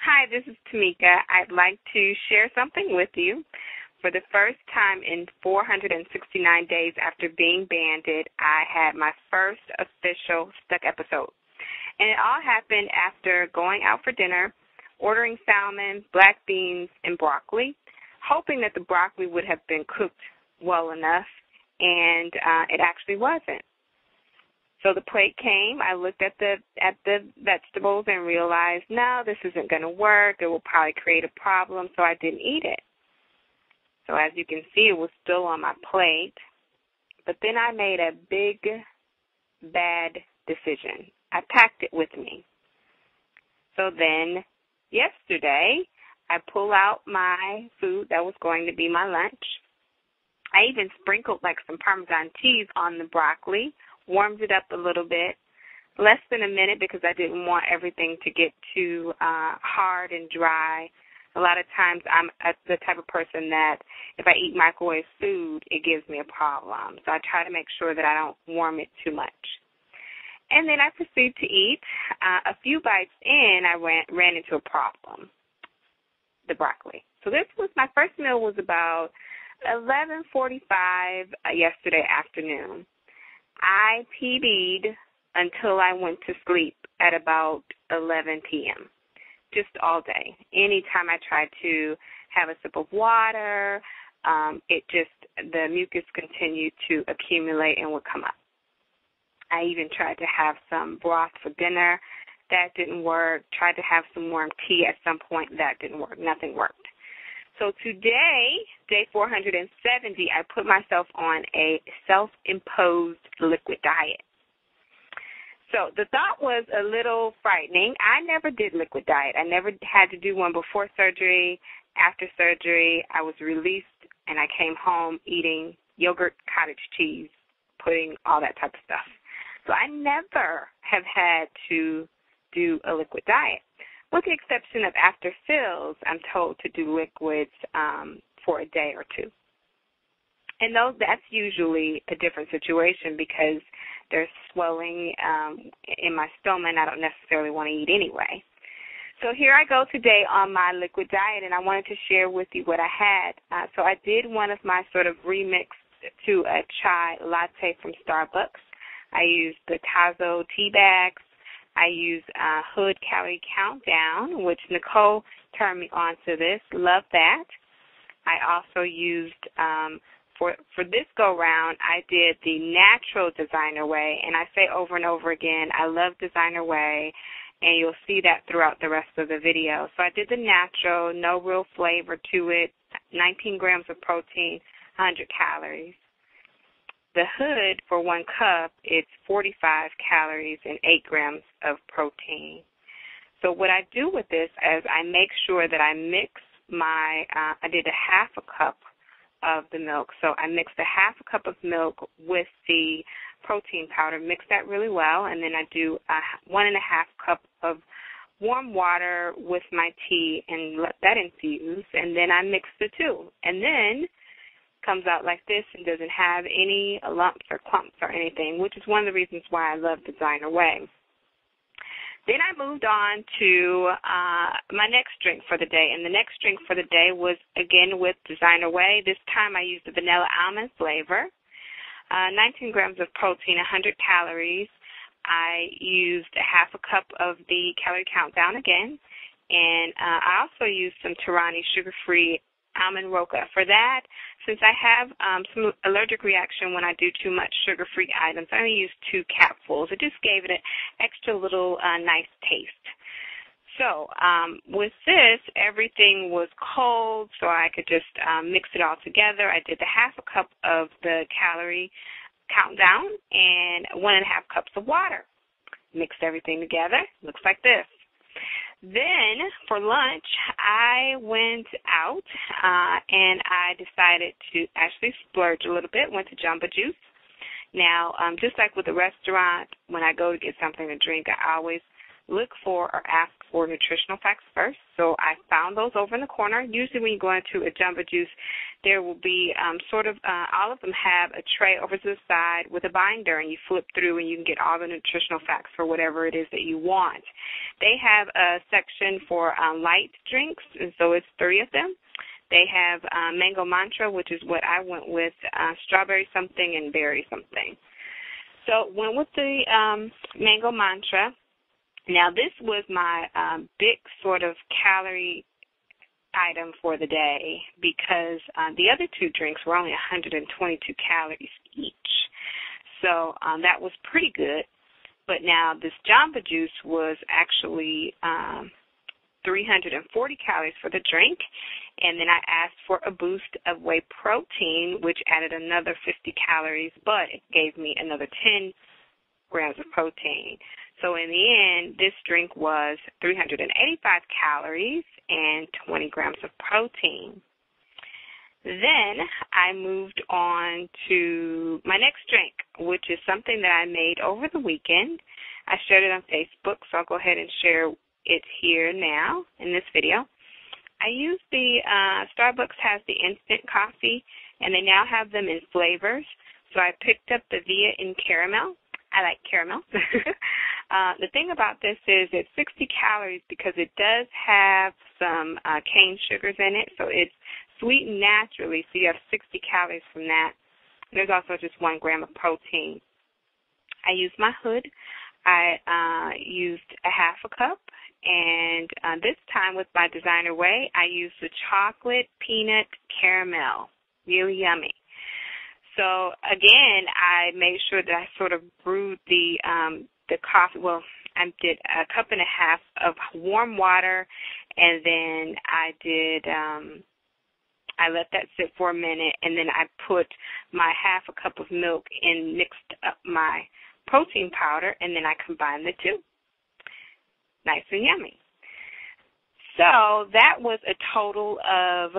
Hi, this is Tamika. I'd like to share something with you. For the first time in 469 days after being banded, I had my first official stuck episode. And it all happened after going out for dinner, ordering salmon, black beans, and broccoli, hoping that the broccoli would have been cooked well enough, and it actually wasn't. So the plate came. I looked at the vegetables and realized, no, this isn't going to work. It will probably create a problem, so I didn't eat it. So as you can see, it was still on my plate. But then I made a big, bad decision. I packed it with me. So then yesterday, I pull out my food that was going to be my lunch. I even sprinkled like some Parmesan cheese on the broccoli, warmed it up a little bit, less than a minute because I didn't want everything to get too hard and dry. A lot of times I'm the type of person that if I eat microwave food, it gives me a problem. So I try to make sure that I don't warm it too much. And then I proceed to eat. A few bites in, I ran into a problem, the broccoli. So this was my first meal was about 11:45 yesterday afternoon. I PB'd until I went to sleep at about 11 p.m., just all day. Anytime I tried to have a sip of water, the mucus continued to accumulate and would come up. I even tried to have some broth for dinner. That didn't work. Tried to have some warm tea at some point. That didn't work. Nothing worked. So today, day 470, I put myself on a self-imposed liquid diet. So the thought was a little frightening. I never did liquid diet. I never had to do one before surgery. After surgery, I was released, and I came home eating yogurt, cottage cheese, pudding, all that type of stuff. So I never have had to do a liquid diet. With the exception of after fills, I'm told to do liquids for a day or two. And that's usually a different situation because there's swelling in my stomach and I don't necessarily want to eat anyway. So here I go today on my liquid diet, and I wanted to share with you what I had. So I did one of my sort of remix to a chai latte from Starbucks. I used the Tazo tea bags. I used Hood Calorie Countdown, which Nicole turned me on to this. Love that. I also used, for this go-round, I did the natural designer way, and I say over and over again, I love designer way, and you'll see that throughout the rest of the video. So I did the natural, no real flavor to it, 19 grams of protein, 100 calories. The Hood, for 1 cup, it's 45 calories and 8 grams of protein. So what I do with this is I make sure that I mix I did a half a cup of the milk. So I mixed a half a cup of milk with the protein powder, mix that really well, and then I do 1.5 cup of warm water with my tea and let that infuse, and then I mix the two. And then comes out like this and doesn't have any lumps or clumps or anything, which is one of the reasons why I love Designer Way. Then I moved on to my next drink for the day, and the next drink for the day was, again, with Designer Way. This time I used the vanilla almond flavor, 19 grams of protein, 100 calories. I used a half a cup of the Calorie Countdown again, and I also used some Tirani sugar-free almond roca. For that, since I have some allergic reaction when I do too much sugar-free items, I only used 2 capfuls. It just gave it an extra little nice taste. So with this, everything was cold, so I could just mix it all together. I did the half a cup of the Calorie Countdown and 1.5 cups of water. Mixed everything together. Looks like this. Then for lunch, I went out and I decided to actually splurge a little bit, went to Jamba Juice. Now, just like with the restaurant, when I go to get something to drink, I always look for or ask for nutritional facts first. So I found those over in the corner. Usually when you go into a Jamba Juice, there will be all of them have a tray over to the side with a binder, and you flip through and you can get all the nutritional facts for whatever it is that you want. They have a section for light drinks, and so it's 3 of them. They have Mango Mantra, which is what I went with, strawberry something and berry something. So went with the Mango Mantra. Now, this was my big sort of calorie item for the day because the other 2 drinks were only 122 calories each. So that was pretty good. But now this Jamba Juice was actually 340 calories for the drink, and then I asked for a boost of whey protein, which added another 50 calories, but it gave me another 10 grams of protein. So in the end, this drink was 385 calories and 20 grams of protein. Then I moved on to my next drink, which is something that I made over the weekend. I shared it on Facebook, so I'll go ahead and share it here now in this video. I used the Starbucks has the instant coffee, and they now have them in flavors. So I picked up the Via in caramel. I like caramel. The thing about this is it's 60 calories because it does have some cane sugars in it, so it's sweetened naturally, so you have 60 calories from that. And there's also just 1 gram of protein. I used my hood. I used a half a cup, and this time with my designer whey, I used the chocolate peanut caramel. Really yummy. So again, I made sure that I sort of brewed the coffee. Well, I did a cup and a half of warm water, and then I let that sit for a minute, and then I put my half a cup of milk and mixed up my protein powder, and then I combined the 2. Nice and yummy. So that was a total of,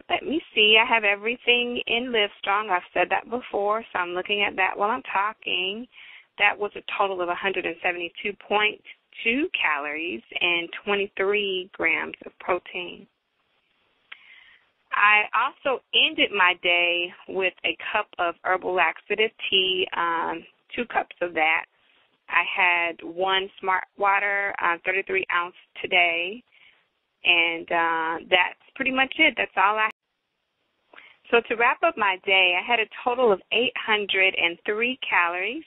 let me see, I have everything in Livestrong. I've said that before, so I'm looking at that while I'm talking. That was a total of 172.2 calories and 23 grams of protein. I also ended my day with a cup of herbal laxative tea, 2 cups of that. I had 1 Smart Water, 33 ounce today, and that's pretty much it. That's all I had. So to wrap up my day, I had a total of 803 calories,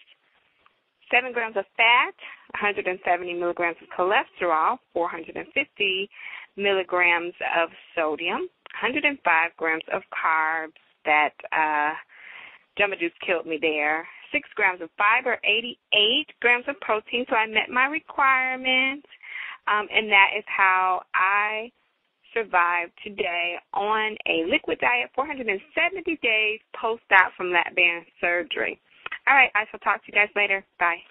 7 grams of fat, 170 milligrams of cholesterol, 450 milligrams of sodium, 105 grams of carbs. That Jamba Juice killed me there. 6 grams of fiber, 88 grams of protein, so I met my requirements, and that is how I survived today on a liquid diet, 470 days post-op from Lapband surgery. All right, I shall talk to you guys later. Bye.